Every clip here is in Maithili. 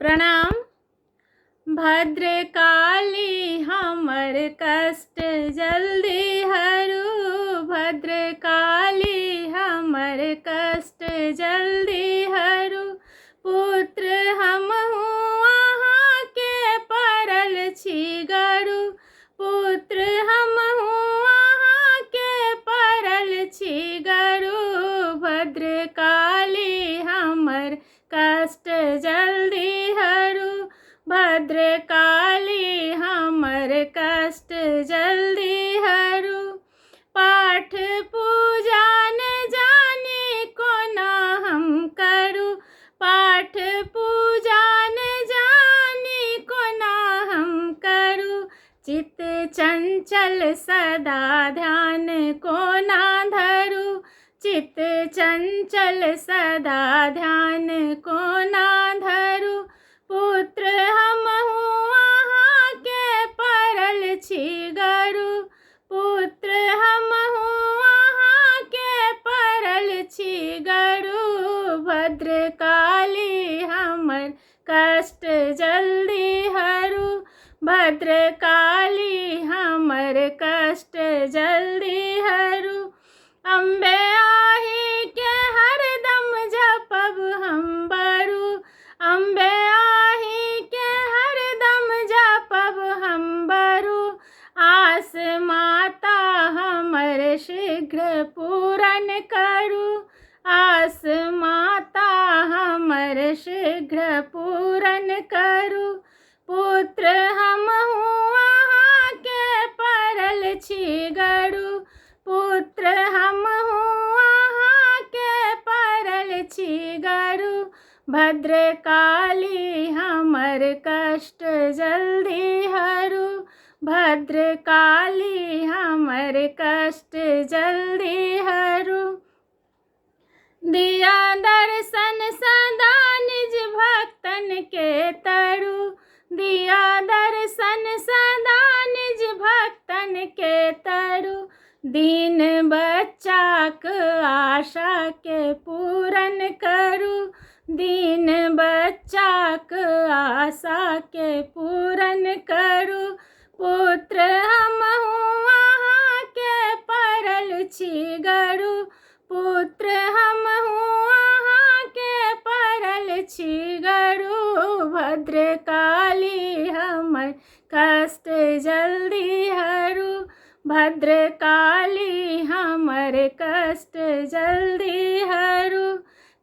प्रणाम। भद्रकाली हमर कष्ट जल्दी हरू, भद्रकाली हमर कष्ट जल्दी हरू। पुत्र हमहु अहाँ के परल छी गरु, पुत्र हमहु अहाँ के परल छी गरु। भद्रकाली हमर कष्ट जल्दी हरू, भद्रकाली हमर कष्ट जल्दी हरू। पाठ पूजा न जानी कोना हम करू, पाठ पूजा न जानी कोना हम करू। चित्त चंचल सदा ध्यान कोना धरू, चित्त चंचल सदा ध्यान कोना धरू। पुत्र हमहु अहाँ के परल छी गरु, पुत्र हमहु अहाँ के परल छी गरु। भद्रकाली हमर कष्ट जल्दी हरू, भद्रकाली हमर कष्ट जल्दी हरू। अम्बे आही के हरदम जपब हम बरु, अम्बे आही के हरदम जपब हम बरु। आस माता हमर शीघ्र पूरन करू, आस माता हमर शीघ्र पूरन करू। पुत्र हमहु अहाँ के परल छी गरु, पुत्र हमहु अहाँ के परल छी गरु। भद्रकाली हमर कष्ट जल्दी हरू, भद्रकाली हमर कष्ट जल्दी हरू। दिया दर्शन सदा निज भक्तन के तरु, दिया दर्शन सदा निज भक्तन के तरु। दीन बच्चाक आशा के पूरन करू, दीन बच्चाक आशा के पूरन करू। पुत्र हमहु अहाँ के परल छी गरु, पुत्र हमहु अहाँ के परल छी गरु। भद्रकाली हमर कष्ट जल्दी हरू, भद्रकाली हमर कष्ट जल्दी हरू।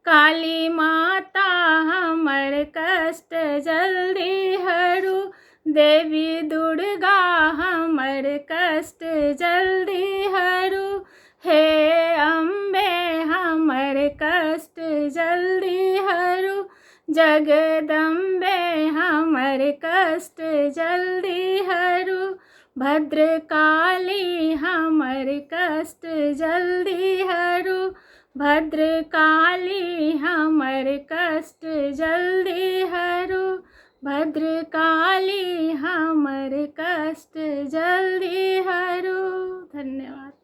काली माता हमर कष्ट जल्दी हरू, देवी दुर्गा हमर कष्ट जल्दी हरू। हे अम्बे हमर कष्ट जल्दी हरू, जगदम्बे हमर कष्ट जल्दी हरू। भद्रकाली हमर कष्ट जल्दी हरू, भद्रकाली हमर कष्ट जल्दी हरू, भद्रकाली हमर कष्ट जल्दी हरू। धन्यवाद।